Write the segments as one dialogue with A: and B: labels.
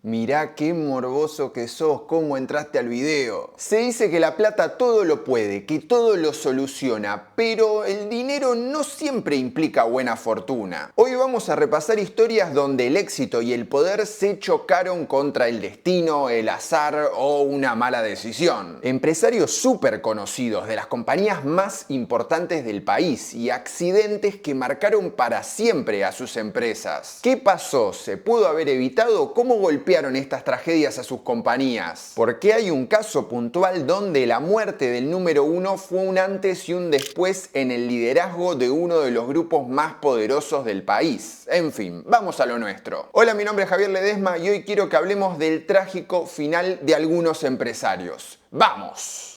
A: Mirá qué morboso que sos, cómo entraste al video. Se dice que la plata todo lo puede, que todo lo soluciona, pero el dinero no siempre implica buena fortuna. Hoy vamos a repasar historias donde el éxito y el poder se chocaron contra el destino, el azar o una mala decisión. Empresarios súper conocidos de las compañías más importantes del país y accidentes que marcaron para siempre a sus empresas. ¿Qué pasó? ¿Se pudo haber evitado? ¿Cómo golpearon estas tragedias a sus compañías? Porque hay un caso puntual donde la muerte del número uno fue un antes y un después en el liderazgo de uno de los grupos más poderosos del país. En fin, vamos a lo nuestro. Hola, mi nombre es Javier Ledesma y hoy quiero que hablemos del trágico final de algunos empresarios. ¡Vamos!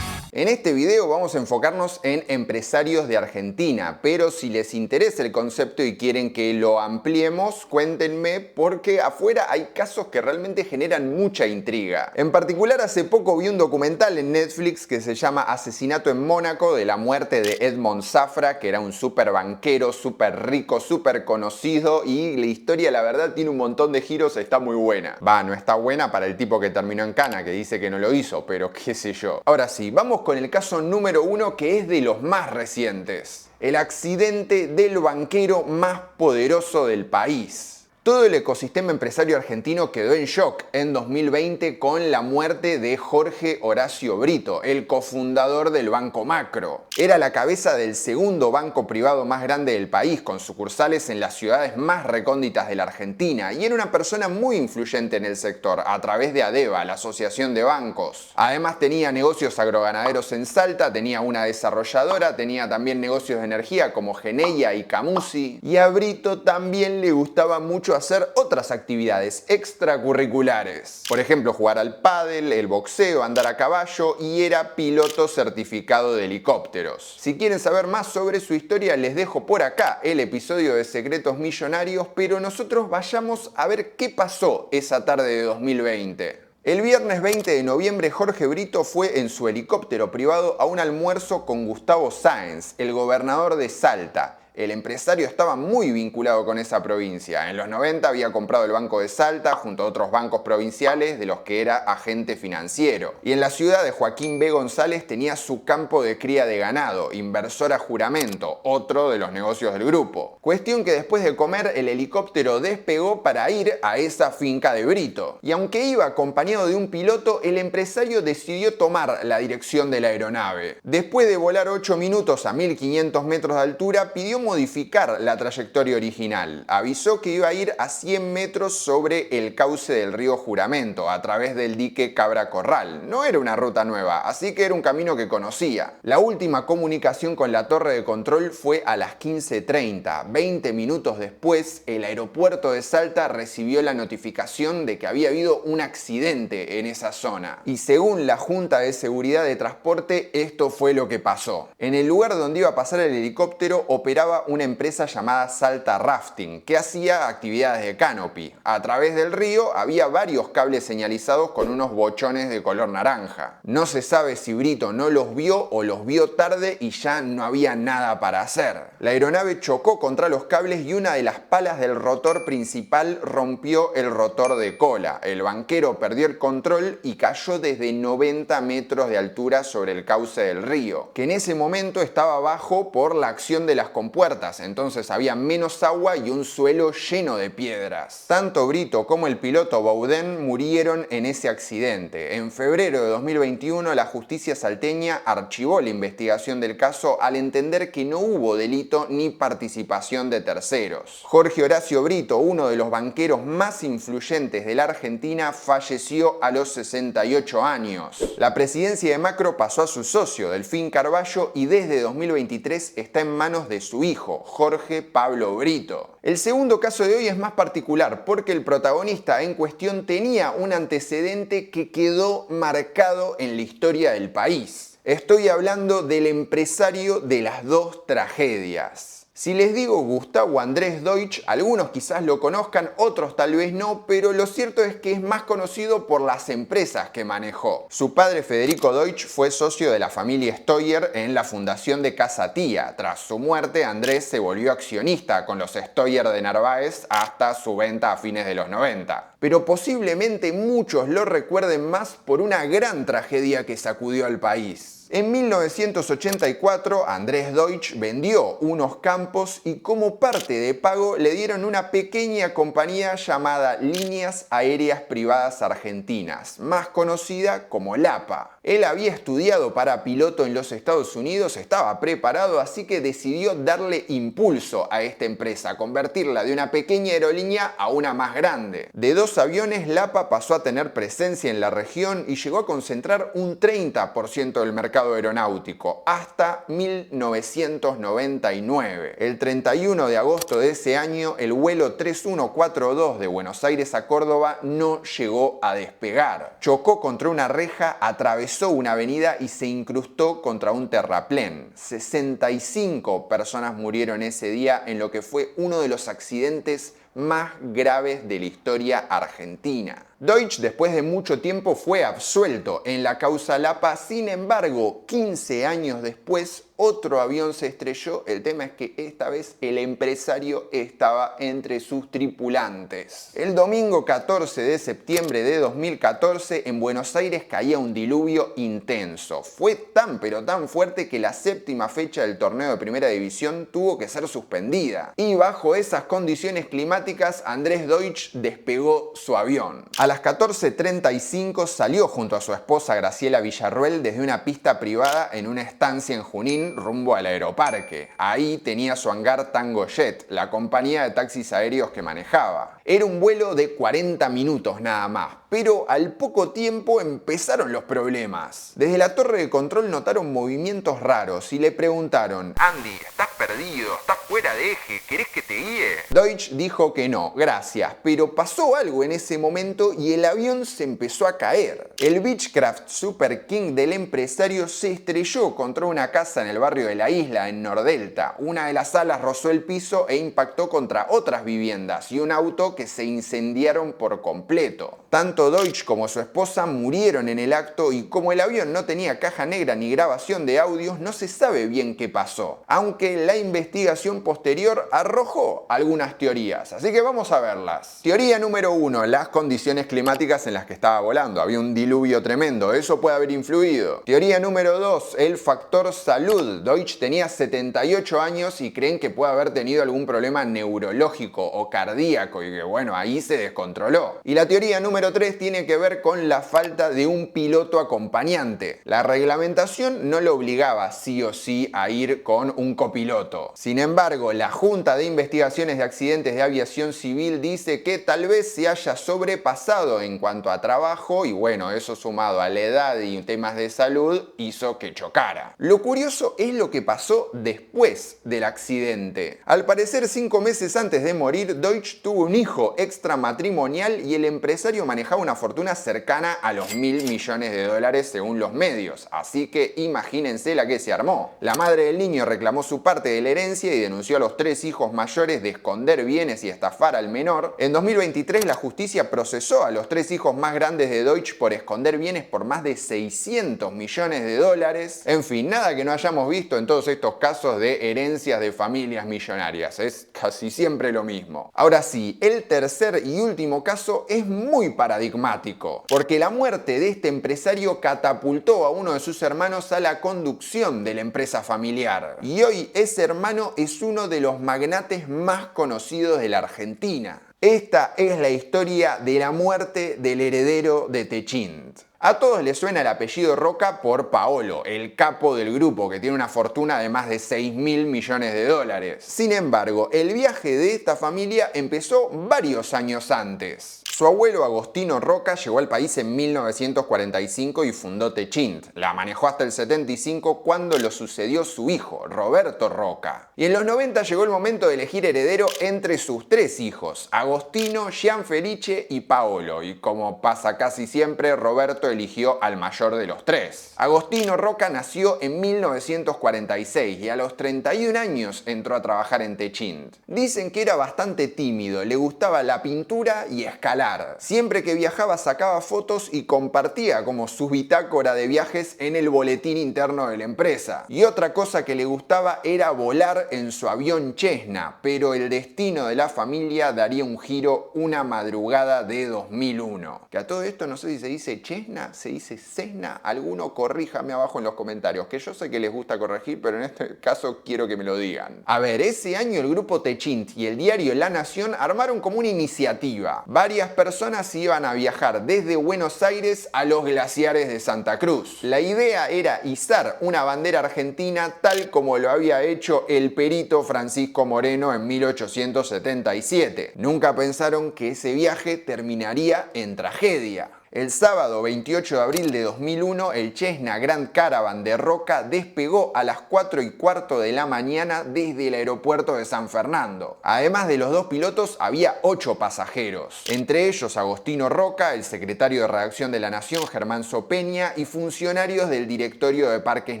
A: En este video vamos a enfocarnos en empresarios de Argentina, pero si les interesa el concepto y quieren que lo ampliemos, cuéntenme porque afuera hay casos que realmente generan mucha intriga. En particular, hace poco vi un documental en Netflix que se llama Asesinato en Mónaco, de la muerte de Edmond Safra, que era un súper banquero, súper rico, súper conocido, y la historia la verdad tiene un montón de giros, está muy buena. No está buena para el tipo que terminó en cana, que dice que no lo hizo, pero qué sé yo. Ahora sí, vamos con el caso número uno, que es de los más recientes. El accidente del banquero más poderoso del país. Todo el ecosistema empresario argentino quedó en shock en 2020 con la muerte de Jorge Horacio Brito, el cofundador del Banco Macro. Era la cabeza del segundo banco privado más grande del país, con sucursales en las ciudades más recónditas de la Argentina, y era una persona muy influyente en el sector a través de ADEBA, la Asociación de Bancos. Además tenía negocios agroganaderos en Salta, tenía una desarrolladora, tenía también negocios de energía como Geneia y Camusi, y a Brito también le gustaba mucho hacer otras actividades extracurriculares. Por ejemplo, jugar al pádel, el boxeo, andar a caballo, y era piloto certificado de helicópteros. Si quieren saber más sobre su historia, les dejo por acá el episodio de Secretos Millonarios, pero nosotros vayamos a ver qué pasó esa tarde de 2020. El viernes 20 de noviembre, Jorge Brito fue en su helicóptero privado a un almuerzo con Gustavo Sáenz, el gobernador de Salta. El empresario estaba muy vinculado con esa provincia. En los 90 había comprado el Banco de Salta junto a otros bancos provinciales de los que era agente financiero. Y en la ciudad de Joaquín B. González tenía su campo de cría de ganado, inversor a juramento, otro de los negocios del grupo. Cuestión que después de comer, el helicóptero despegó para ir a esa finca de Brito. Y aunque iba acompañado de un piloto, el empresario decidió tomar la dirección de la aeronave. Después de volar 8 minutos a 1500 metros de altura, pidió modificar la trayectoria original. Avisó que iba a ir a 100 metros sobre el cauce del río Juramento, a través del dique Cabra Corral. No era una ruta nueva, así que era un camino que conocía. La última comunicación con la torre de control fue a las 15:30. 20 minutos después, el aeropuerto de Salta recibió la notificación de que había habido un accidente en esa zona. Y según la Junta de Seguridad de Transporte, esto fue lo que pasó. En el lugar donde iba a pasar el helicóptero operaba una empresa llamada Salta Rafting, que hacía actividades de canopy. A través del río había varios cables señalizados con unos bochones de color naranja. No se sabe si Brito no los vio o los vio tarde y ya no había nada para hacer. La aeronave chocó contra los cables y una de las palas del rotor principal rompió el rotor de cola. El banquero perdió el control y cayó desde 90 metros de altura sobre el cauce del río, que en ese momento estaba bajo por la acción de las compuertas, entonces había menos agua y un suelo lleno de piedras. Tanto Brito como el piloto Baudén murieron en ese accidente. En febrero de 2021, la justicia salteña archivó la investigación del caso al entender que no hubo delito ni participación de terceros. Jorge Horacio Brito, uno de los banqueros más influyentes de la Argentina, falleció a los 68 años. La presidencia de Macro pasó a su socio, Delfín Carballo, y desde 2023 está en manos de su hijo, Jorge Pablo Brito. El segundo caso de hoy es más particular porque el protagonista en cuestión tenía un antecedente que quedó marcado en la historia del país. Estoy hablando del empresario de las dos tragedias. Si les digo Gustavo Andrés Deutsch, algunos quizás lo conozcan, otros tal vez no, pero lo cierto es que es más conocido por las empresas que manejó. Su padre Federico Deutsch fue socio de la familia Steuer en la fundación de Casa Tía. Tras su muerte, Andrés se volvió accionista con los Steuer de Narváez hasta su venta a fines de los 90. Pero posiblemente muchos lo recuerden más por una gran tragedia que sacudió al país. En 1984, Andrés Deutsch vendió unos campos y como parte de pago le dieron una pequeña compañía llamada Líneas Aéreas Privadas Argentinas, más conocida como LAPA. Él había estudiado para piloto en los Estados Unidos, estaba preparado, así que decidió darle impulso a esta empresa, convertirla de una pequeña aerolínea a una más grande. De 2 aviones, LAPA pasó a tener presencia en la región y llegó a concentrar un 30% del mercado aeronáutico hasta 1999. El 31 de agosto de ese año, el vuelo 3142 de Buenos Aires a Córdoba no llegó a despegar. Chocó contra una reja, atravesó una avenida y se incrustó contra un terraplén. 65 personas murieron ese día en lo que fue uno de los accidentes más graves de la historia argentina. Deutsch, después de mucho tiempo, fue absuelto en la causa LAPA. Sin embargo, 15 años después, otro avión se estrelló. El tema es que esta vez el empresario estaba entre sus tripulantes. El domingo 14 de septiembre de 2014, en Buenos Aires caía un diluvio intenso. Fue tan pero tan fuerte que la 7ª fecha del torneo de Primera División tuvo que ser suspendida. Y bajo esas condiciones climáticas, Andrés Deutsch despegó su avión. A las 14:35 salió junto a su esposa Graciela Villarruel desde una pista privada en una estancia en Junín rumbo al aeroparque. Ahí tenía su hangar Tangojet, la compañía de taxis aéreos que manejaba. Era un vuelo de 40 minutos nada más, pero al poco tiempo empezaron los problemas. Desde la torre de control notaron movimientos raros y le preguntaron: Andy, ¿estás perdido? ¿Estás fuera de eje? ¿Querés que te guíe? Deutsch dijo que no, gracias, pero pasó algo en ese momento y el avión se empezó a caer. El Beechcraft Super King del empresario se estrelló contra una casa en el barrio de La Isla, en Nordelta. Una de las alas rozó el piso e impactó contra otras viviendas y un auto que se incendiaron por completo. Tanto Deutsch como su esposa murieron en el acto y como el avión no tenía caja negra ni grabación de audios, no se sabe bien qué pasó, aunque la investigación posterior arrojó algunas teorías, así que vamos a verlas. Teoría número 1, las condiciones climáticas en las que estaba volando. Había un diluvio tremendo, eso puede haber influido. Teoría número 2, el factor salud. Deutsch tenía 78 años y creen que puede haber tenido algún problema neurológico o cardíaco y que bueno, ahí se descontroló. Y la teoría número 3 tiene que ver con la falta de un piloto acompañante. La reglamentación no lo obligaba sí o sí a ir con un copiloto. Sin embargo, la Junta de Investigaciones de Accidentes de Aviación Civil dice que tal vez se haya sobrepasado en cuanto a trabajo y bueno, eso sumado a la edad y temas de salud hizo que chocara. Lo curioso es lo que pasó después del accidente. Al parecer, 5 meses antes de morir, Deutsch tuvo un hijo extramatrimonial y el empresario manejaba una fortuna cercana a los $1.000 millones según los medios, así que imagínense la que se armó. La madre del niño reclamó su parte de la herencia y denunció a los 3 hijos mayores de esconder bienes y estafar al menor. En 2023 la justicia procesó a los 3 hijos más grandes de Deutsch por esconder bienes por más de $600 millones. En fin, nada que no hayamos visto en todos estos casos de herencias de familias millonarias, es casi siempre lo mismo. Ahora sí, el tercer y último caso es muy paradigmático, porque la muerte de este empresario catapultó a uno de sus hermanos a la conducción de la empresa familiar. Y hoy ese hermano es uno de los magnates más conocidos de la Argentina. Esta es la historia de la muerte del heredero de Techint. A todos les suena el apellido Roca por Paolo, el capo del grupo, que tiene una fortuna de más de $6.000 millones. Sin embargo, el viaje de esta familia empezó varios años antes. Su abuelo Agostino Roca llegó al país en 1945 y fundó Techint. La manejó hasta el 75 cuando lo sucedió su hijo, Roberto Roca. Y en los 90 llegó el momento de elegir heredero entre sus 3 hijos, Agostino, Gianfelice y Paolo. Y como pasa casi siempre, Roberto eligió al mayor de los 3. Agostino Roca nació en 1946 y a los 31 años entró a trabajar en Techint. Dicen que era bastante tímido, le gustaba la pintura y escalar. Siempre que viajaba sacaba fotos y compartía como su bitácora de viajes en el boletín interno de la empresa. Y otra cosa que le gustaba era volar en su avión Cessna, pero el destino de la familia daría un giro una madrugada de 2001. Que a todo esto no sé si se dice Cessna, se dice Cessna, alguno corríjame abajo en los comentarios, que yo sé que les gusta corregir, pero en este caso quiero que me lo digan. A ver, ese año el grupo Techint y el diario La Nación armaron como una iniciativa. Varias personas iban a viajar desde Buenos Aires a los glaciares de Santa Cruz. La idea era izar una bandera argentina tal como lo había hecho el perito Francisco Moreno en 1877. Nunca pensaron que ese viaje terminaría en tragedia. El sábado 28 de abril de 2001, el Cessna Grand Caravan de Roca despegó a las 4:15 de la mañana desde el aeropuerto de San Fernando. Además de los 2 pilotos, había 8 pasajeros. Entre ellos Agostino Roca, el secretario de redacción de La Nación, Germán Sopeña, y funcionarios del directorio de Parques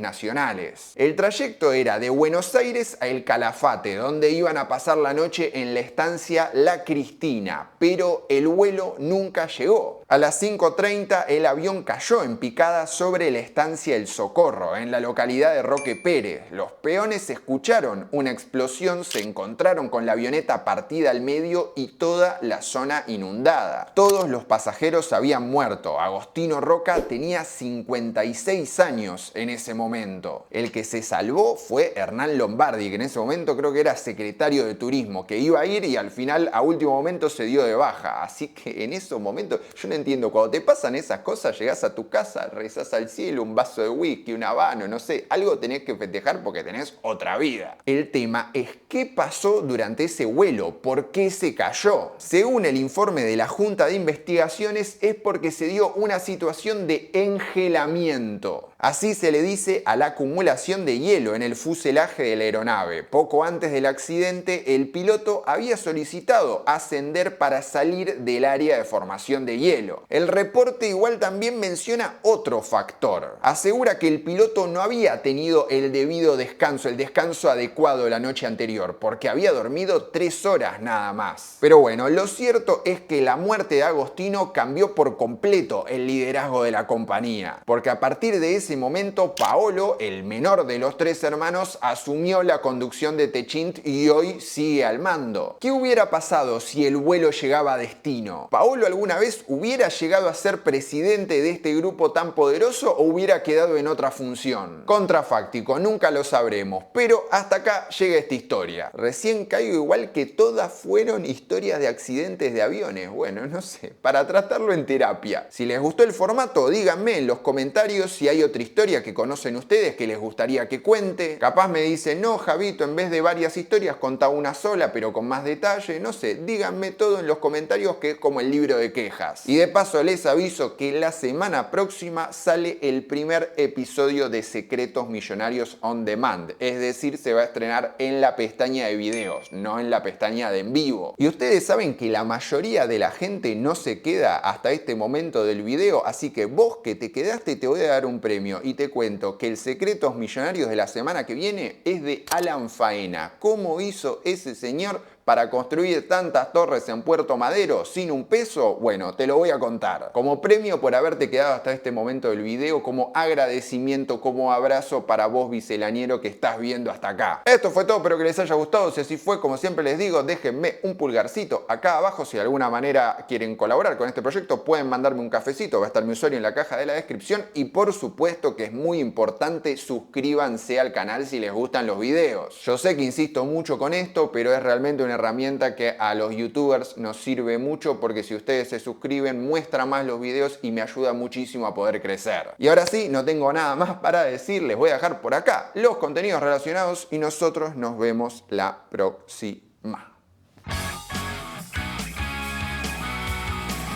A: Nacionales. El trayecto era de Buenos Aires a El Calafate, donde iban a pasar la noche en la estancia La Cristina, pero el vuelo nunca llegó. A las 5:30 el avión cayó en picada sobre la estancia El Socorro, en la localidad de Roque Pérez. Los peones escucharon una explosión, se encontraron con la avioneta partida al medio y toda la zona inundada. Todos los pasajeros habían muerto. Agostino Roca tenía 56 años en ese momento. El que se salvó fue Hernán Lombardi, que en ese momento creo que era secretario de Turismo, que iba a ir y al final a último momento se dio de baja. Así que en esos momentos yo no entiendo, cuando te pasan esas cosas, llegás a tu casa, rezás al cielo, un vaso de whisky, un habano, no sé, algo tenés que festejar porque tenés otra vida. El tema es qué pasó durante ese vuelo, por qué se cayó. Según el informe de la Junta de Investigaciones, es porque se dio una situación de engelamiento. Así se le dice a la acumulación de hielo en el fuselaje de la aeronave. Poco antes del accidente, el piloto había solicitado ascender para salir del área de formación de hielo. El reporte igual también menciona otro factor. Asegura que el piloto no había tenido el debido descanso, el descanso adecuado la noche anterior, porque había dormido 3 horas nada más. Pero bueno, lo cierto es que la muerte de Agostino cambió por completo el liderazgo de la compañía, porque a partir de ese momento Paolo, el menor de los 3 hermanos, asumió la conducción de Techint y hoy sigue al mando. ¿Qué hubiera pasado si el vuelo llegaba a destino? ¿Paolo alguna vez hubiera llegado a ser presidente de este grupo tan poderoso o hubiera quedado en otra función? Contrafáctico, nunca lo sabremos, pero hasta acá llega esta historia. Recién caigo igual que todas fueron historias de accidentes de aviones. Bueno, no sé, para tratarlo en terapia. Si les gustó el formato, díganme en los comentarios si hay otra historia que conocen ustedes que les gustaría que cuente. Capaz me dicen, no, Javito, en vez de varias historias, contá una sola, pero con más detalle. No sé, díganme todo en los comentarios, que es como el libro de quejas. Y de paso les aviso que la semana próxima sale el primer episodio de Secretos Millonarios On Demand. Es decir, se va a estrenar en la pestaña de videos, no en la pestaña de en vivo. Y ustedes saben que la mayoría de la gente no se queda hasta este momento del video, así que vos que te quedaste te voy a dar un premio y te cuento que el Secretos Millonarios de la semana que viene es de Alan Faena. ¿Cómo hizo ese señor para construir tantas torres en Puerto Madero sin un peso? Bueno, te lo voy a contar. Como premio por haberte quedado hasta este momento del video, como agradecimiento, como abrazo para vos, biselaniero, que estás viendo hasta acá. Esto fue todo, espero que les haya gustado. Si así fue, como siempre les digo, déjenme un pulgarcito acá abajo. Si de alguna manera quieren colaborar con este proyecto, pueden mandarme un cafecito, va a estar mi usuario en la caja de la descripción. Y por supuesto que es muy importante, suscríbanse al canal si les gustan los videos. Yo sé que insisto mucho con esto, pero es realmente una herramienta que a los youtubers nos sirve mucho, porque si ustedes se suscriben muestra más los videos y me ayuda muchísimo a poder crecer. Y ahora sí, no tengo nada más para decir, les voy a dejar por acá los contenidos relacionados y nosotros nos vemos la próxima.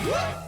B: Woo!